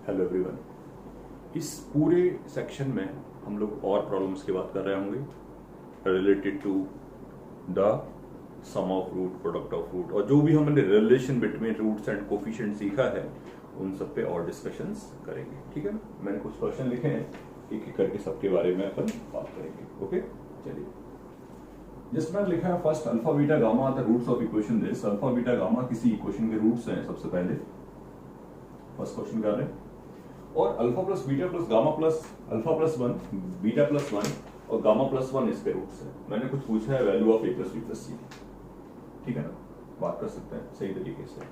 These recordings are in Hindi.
Hello everyone. इस पूरे सेक्शन में हम लोग और प्रॉब्लम्स की बात कर रहे होंगे related to the sum of root, product of root, और जो भी हमने relation between roots and coefficient सीखा है उन सब पे और डिस्कशंस करेंगे। ठीक है ना? मैंने कुछ क्वेश्चन लिखे हैं, एक एक करके सबके बारे में अपन बात करेंगे। ओके, चलिए। जिसमें लिखा है first alpha beta gamma the roots of equation this. Alpha beta gamma किसी इक्वेशन के रूट्स हैं। सबसे पहले फर्स्ट क्वेश्चन कर रहे हैं, और alpha plus beta plus gamma plus alpha plus 1 beta plus 1 और गामा प्लस 1 इसके रूट्स हैं। मैंने कुछ पूछा है value of A plus B plus C. ठीक है ना? बात कर सकते हैं सही तरीके से।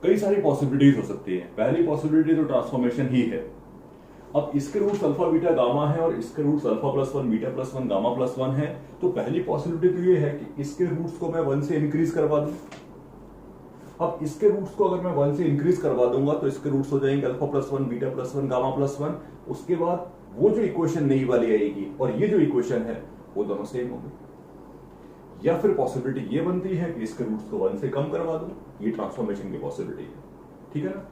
कई सारी पॉसिबिलिटीज हो सकती है। पहली पॉसिबिलिटी तो ट्रांसफॉर्मेशन ही है। अब इसके रूट्स अल्फा बीटा गामा है और इसके roots alpha plus 1 beta plus 1 gamma plus 1 है। तो पहली पॉसिबिलिटी तो ये है कि इसके रूट्स को मैं 1 से इंक्रीज करवा दूं। अब इसके रूट्स को अगर मैं 1 से इंक्रीज करवा दूंगा तो इसके रूट्स हो जाएंगे alpha plus 1 beta plus 1 gamma plus 1। उसके बाद वो जो इक्वेशन नई वाली आएगी और ये जो इक्वेशन है वो दोनों सेम होंगे। या फिर पॉसिबिलिटी ये बनती है कि इसके रूट्स को 1 से कम करवा दूं। ये ट्रांसफॉर्मेशन की पॉसिबिलिटी है। ठीक है ना?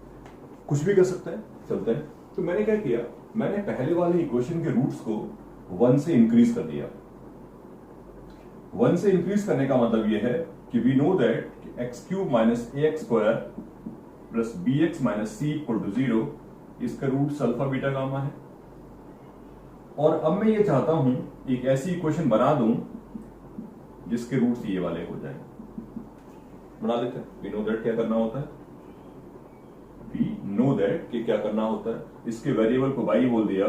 कुछ भी कर सकते हैं, चलते हैं। तो मैंने क्या किया, मैंने पहले वाले इक्वेशन के रूट्स को 1 से इंक्रीज कर दिया। 1 से इंक्रीज करने का मतलब यह है कि we know that x cube minus a x square plus b x minus c equal to 0 इसका रूट अल्फा बीटा गामा है। और अब मैं ये चाहता हूं एक ऐसी इक्वेशन बना दूं जिसके रूट्स ये वाले हो जाएं। बना लेते हैं। वी नो दैट क्या करना होता है, वी नो दैट कि क्या करना होता है। इसके वेरिएबल को y बोल दिया,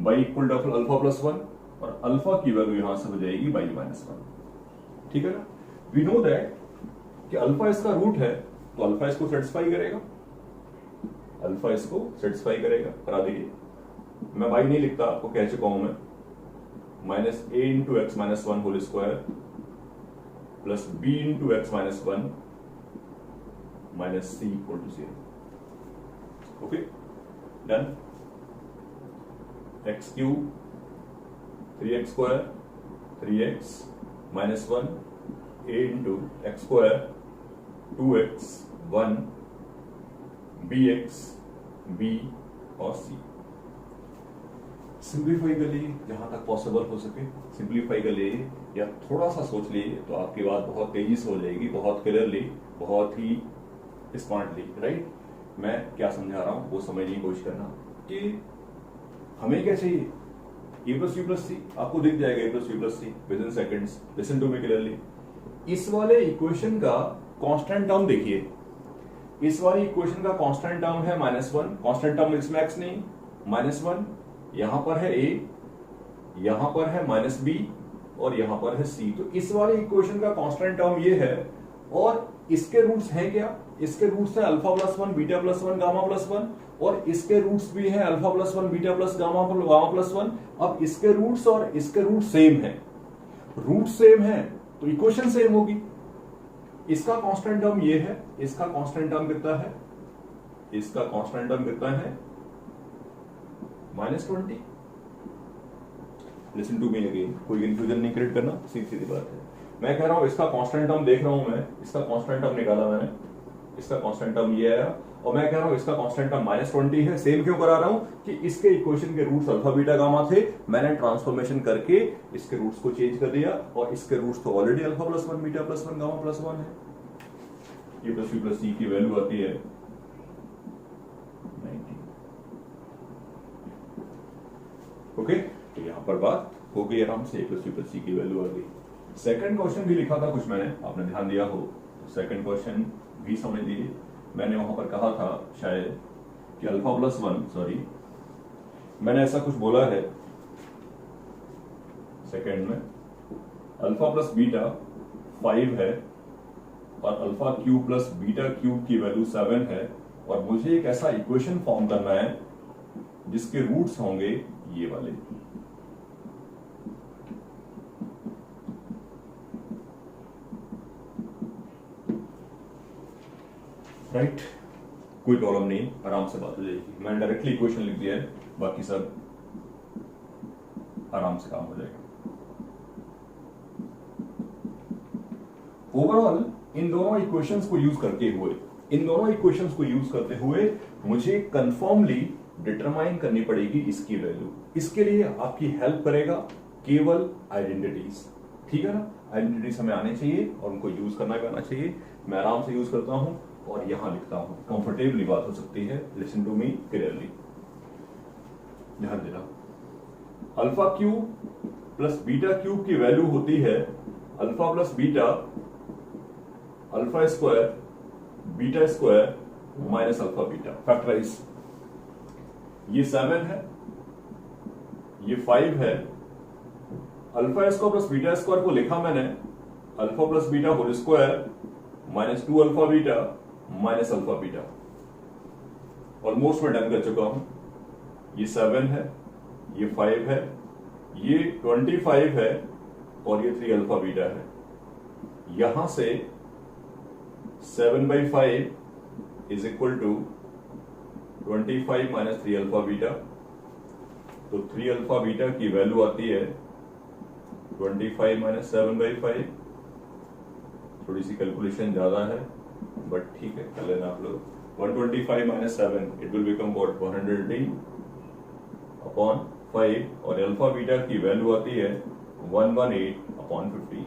y equal to alpha plus 1 और अल्फा की वैल्यू यहां से हो जाएगी y माइनस 1। ठीक है ना? वी नो दैट कि अल्फा इसका रूट है तो अल्फा इसको सेटिस्फाई करेगा, अल्फा इसको सेटिस्फाई करेगा। करा दीजिए। मैं y नहीं लिखता, आपको कह चुका हूं मैं। Minus a into x minus 1 whole square plus b into x minus 1 minus c equal to 0। Okay, done. X cube 3x square 3x minus 1 a into x square 2x 1 bx b और c। सिंप्लीफाई कर लीजिए जहां तक पॉसिबल हो सके। सिंप्लीफाई कर लीजिए या थोड़ा सा सोच लीजिए तो आपकी बात बहुत तेजी से हो जाएगी, बहुत क्लियरली, बहुत ही स्मार्टली। राइट? मैं क्या समझा रहा हूं वो समझने की कोशिश करना कि हमें क्या चाहिए। A plus B plus C आपको दिख जाएगा, A plus B plus C within seconds. Listen to me clearly. इस वाले इक्वेशन का कांस्टेंट टर्म देखिए। इस वाली इक्वेशन का कांस्टेंट टर्म है -1। कांस्टेंट टर्म इसमें x नहीं, -1। यहां पर है a, यहां पर है -b और यहां पर है c। तो इस वाले इक्वेशन का कांस्टेंट टर्म ये है। और इसके रूट्स हैं क्या? इसके रूट्स है alpha plus 1 beta plus 1 gamma plus 1 और इसके रूट्स भी हैं alpha plus 1 beta plus gamma plus 1। अब इसके रूट्स और इसके रूट सेम है, रूट सेम है तो इक्वेशन सेम होगी। इसका कांस्टेंट टर्म ये है, इसका कांस्टेंट टर्म कितना है? इसका कांस्टेंट टर्म कितना है? -20। लिसन टू मी अगेन, कोई कंफ्यूजन नहीं क्रिएट करना, सीधी बात है। मैं कह रहा हूं इसका कांस्टेंट टर्म देख रहा हूं मैं, इसका कांस्टेंट टर्म निकाला मैंने, इसका कांस्टेंट टर्म ये आया और मैं कह रहा हूं इसका कांस्टेंट टर्म -20 है। सेम क्यों करा रहा हूं कि इसके इक्वेशन के रूट्स अल्फा बीटा गामा थे, मैंने ट्रांसफॉर्मेशन करके इसके रूट्स को चेंज कर दिया और इसके रूट्स तो already alpha plus 1 beta plus 1 gamma plus 1 है। ये प्लस बी प्लस सी की वैल्यू आती है 90। ओके, तो यहां पर बात हो गई आराम से, प्लस बी प्लस सी की वैल्यू आ गई। सेकंड क्वेश्चन भी लिखा था कुछ मैंने, आपने ध्यान दिया हो। सेकंड क्वेश्चन भी समझ लीजिए। मैंने वहां पर कहा था शायद कि अल्फा प्लस 1, सॉरी मैंने ऐसा कुछ बोला है सेकंड में, अल्फा प्लस बीटा 5 है और alpha cube plus beta cube की वैल्यू 7 है और मुझे एक ऐसा इक्वेशन फॉर्म करना है जिसके रूट्स होंगे ये वाले। राइट? कोई प्रॉब्लम नहीं, आराम से बात हो जाएगी। मैंने डायरेक्टली इक्वेशन लिख दिया है, बाकी सब आराम से काम हो जाएगा। ओवरऑल इन दोनों इक्वेशंस को यूज करते हुए इन दोनों इक्वेशंस को यूज करते हुए मुझे कंफर्मली डिटरमाइन करनी पड़ेगी इसकी वैल्यू। इसके लिए आपकी हेल्प करेगा केवल आइडेंटिटीज, ठीक है ना। आइडेंटिटीज हमें आने चाहिए और उनको यूज करना भी आना चाहिए। मैं आराम से यूज करता हूं और यहां लिखता हूं, कंफर्टेबली बात हो सकती है। लिसन टू मी क्लियरली, ध्यान देना। Alpha cube plus beta cube की वैल्यू होती है alpha plus beta alpha square beta square minus alpha beta factorise. ये 7 है, ये 5 है। Alpha square plus beta square को लिखा मैंने alpha plus beta whole square minus 2 alpha beta minus alpha beta. Almost मैं डन कर चुका हूं। ये 7 है, ये 5 है, ये 25 है और ये 3 अल्फा बीटा है। यहां से 7/5 is equal to 25 minus 3 alpha beta. तो 3 अल्फा बीटा की वैल्यू आती है 25 माइनस 7/5। थोड़ी सी कैलकुलेशन ज्यादा है बट ठीक है, कर लेना आप लोग। 125 minus 7 it will become what 100 upon 5 और अल्फा बीटा की वैल्यू आती है 118 अपॉन 15।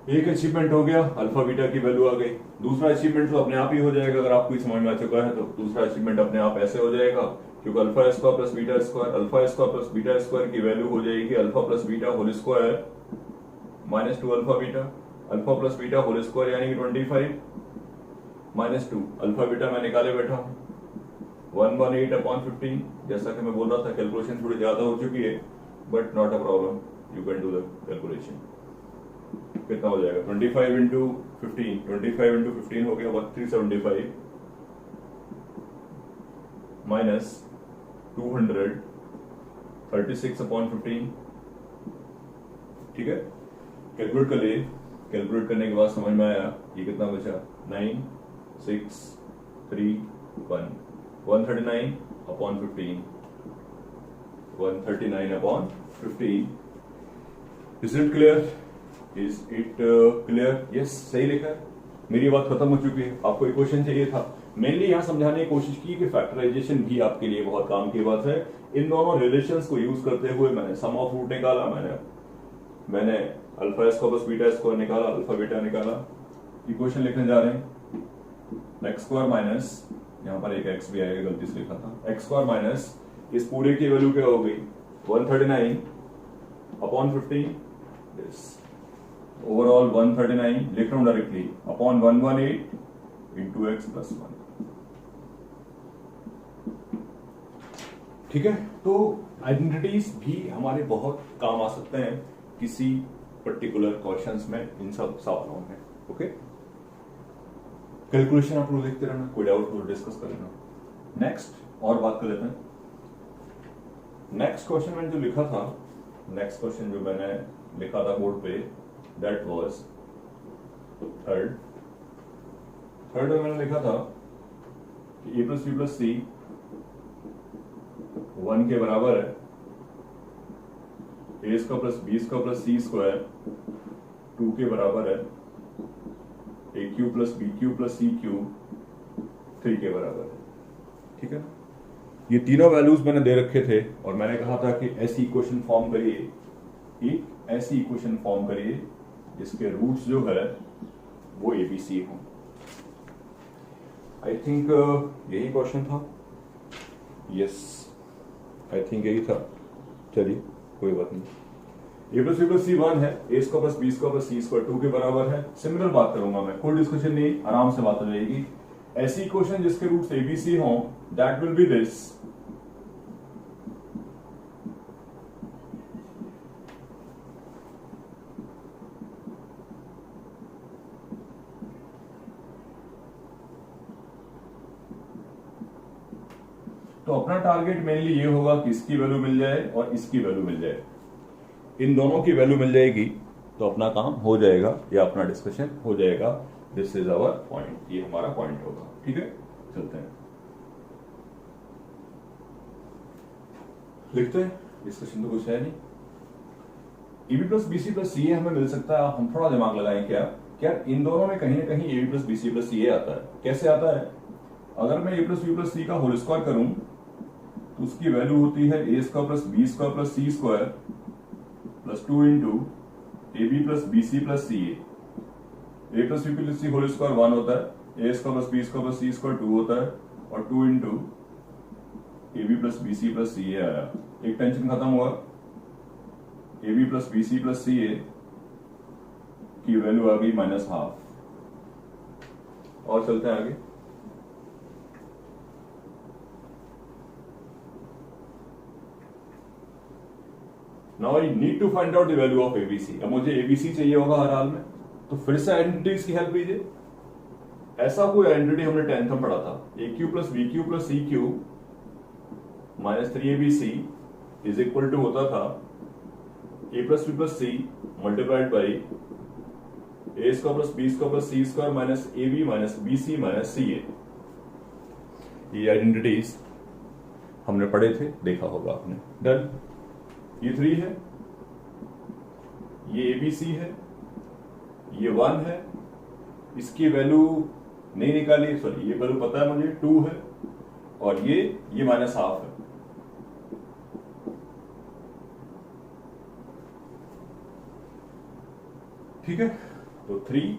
एक अचीवमेंट हो गया, अल्फा बीटा की वैल्यू आ गई। दूसरा अचीवमेंट तो अपने आप ही हो जाएगा, अगर आपको समझ में आ चुका है तो दूसरा अचीवमेंट अपने आप ऐसे हो जाएगा, क्योंकि alpha square plus beta square, alpha square plus beta square की वैल्यू हो जाएगी alpha plus beta whole square minus 2 alpha beta. Alpha plus beta whole square यानी कि 25 माइनस 2 अल्फा बीटा मैं निकाले बैठा हूं 118 अपॉन 15। जैसा कि मैं बोल रहा था कैलकुलेशन थोड़ी ज्यादा हो चुकी है but not a problem, you can do the calculation. कितना हो जाएगा 25 इंटू 15, 25 इंटू 15 हो गया 375 माइनस 236 अपॉन 15। ठीक है, कैलकुलेट कर लिए। कैलकुलेट करने के बाद समझ में आया ये कितना बचा 9 6 3 1 139 upon 15 139 upon 15। Is it clear? Is it clear? Yes, सही लिखा है। मेरी बात खत्म हो चुकी है। आपको इक्वेशन चाहिए था, मेनली यहां समझाने की कोशिश की कि फैक्टराइजेशन भी आपके लिए बहुत काम की बात है। इन दोनों रिलेशंस को यूज करते हुए मैंने सम ऑफ रूट निकाला, मैंने alpha square plus beta square निकाला, अल्फा बीटा निकाला। इक्वेशन लिखने जा रहे हैं एक्स स्क्वायर माइनस, यहां पर एक एक्स भी आएगा, गलती से लिखा था, एक्स स्क्वायर माइनस इस पूरे की वैल्यू क्या हो गई 139 अपॉन 15। ओवरऑल 139 लिख रहा हूं directly upon 118 into x plus 1। ठीक है, तो आइडेंटिटीज भी हमारे बहुत काम आ सकते हैं किसी पर्टिकुलर क्वेश्चंस में, इन सब सवालों में। ओके, कैलकुलेशन आप लोग देखते रहना, कोई डाउट हो डिस्कस कर लेना। नेक्स्ट और बात कर लेते हैं। नेक्स्ट क्वेश्चन मैंने जो लिखा था, नेक्स्ट क्वेश्चन जो मैंने लिखा था बोर्ड पे, दैट वाज थर्ड में मैंने लिखा था कि a plus B plus C 1 के बराबर है, A square plus B square plus C square 2 के बराबर है, A cube plus B cube plus C cube 3 के बराबर है। ठीक है, ये तीनों वैल्यूज मैंने दे रखे थे और मैंने कहा था कि ऐसी इक्वेशन फॉर्म करिए, एक ऐसी इक्वेशन फॉर्म करिए जिसके रूट्स जो है वो एबीसी हों। आई थिंक यही क्वेश्चन था। यस, आई थिंक यही था। चलिए कोई बात नहीं। A plus B plus C 1 है, A square plus B square plus C square 2 के बराबर है। सिमिलर बात करूंगा मैं, कोई डिस्कशन नहीं, आराम से बात हो जाएगी। ऐसी इक्वेशन जिसके रूट्स एबीसी हों, दैट विल बी दिस। तो अपना टारगेट मेनली ये होगा कि इसकी वैल्यू मिल जाए और इसकी वैल्यू मिल जाए। इन दोनों की वैल्यू मिल जाएगी तो अपना काम हो जाएगा या अपना डिस्कशन हो जाएगा। दिस इज आवर पॉइंट, ये हमारा पॉइंट होगा। ठीक है, चलते हैं, लिखते हैं। डिस्कशन तो कुछ है नहीं। ईबी प्लस बीसी प्लस सी हमें मिल सकता है। हम थोड़ा दिमाग लगाएं क्या, क्या इन दोनों में कहीं ना कहीं A B plus B C plus C A आता है? कैसे आता है? अगर मैं A plus B plus C का होल स्क्वायर करूं तो उसकी वैल्यू होती है A square plus B square plus C square plus 2 into A B plus B C plus C A plus B plus C whole square 1 होता है, A square plus B square plus C square 2 होता है और 2 into A B plus B C plus C A आया। एक टेंशन खत्म हुआ, A B plus B C plus C A की वैल्यू आ गई -12। और चलते हैं आगे। Now I need to find out the value of ABC. अब मुझे एबीसी चाहिए होगा हर हाल में, तो फिर से आइडेंटिटीज की हेल्प लीजिए। ऐसा कोई आइडेंटिटी हमने 10th में पढ़ा था, A cube plus B cube plus C cube minus 3abc is equal to होता था A plus B plus C multiplied by A square plus B square plus C square minus A B minus B C minus C A. ये आइडेंटिटीज हमने पढ़े थे, देखा होगा आपने। डन। ये 3 है, ये एबीसी है, ये 1 है, इसकी वैल्यू नहीं निकाली, सॉरी ये वैल्यू पता है मुझे 2 है और ये -12 है। ठीक है, तो 3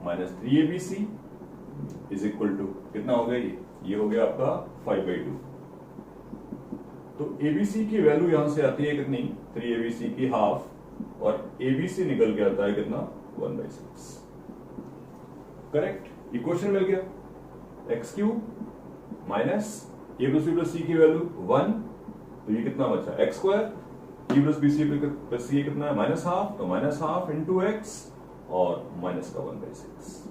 minus 3abc is equal to कितना हो गया? ये हो गया आपका 5/2। तो एबीसी की वैल्यू यहां से आती है कितनी? 3abc की हाफ और एबीसी निकल के आता है कितना? 1/6। करेक्ट, इक्वेशन मिल गया। एक्स क्यूब माइनस ए प्लस बी प्लस सी की वैल्यू 1, तो ये कितना बचा? एक्स स्क्वायर, ए प्लस बी सी प्लस सी कितना है? -12, तो -12 इंटू एक्स और माइनस का 1/6।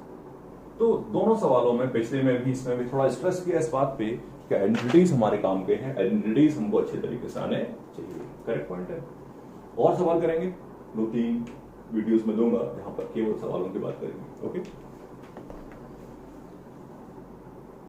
तो दोनों सवालों में, पिछले में भी इसमें भी थोड़ा स्ट्रेस किया इस बात पे कि आइडेंटिटीज हमारे काम के हैं, आइडेंटिटीज हमको अच्छे तरीके से आने चाहिए। करेक्ट पॉइंट है। और सवाल करेंगे, 2-3 वीडियोस में दूंगा जहां पर केवल सवालों की बात करेंगे। ओके।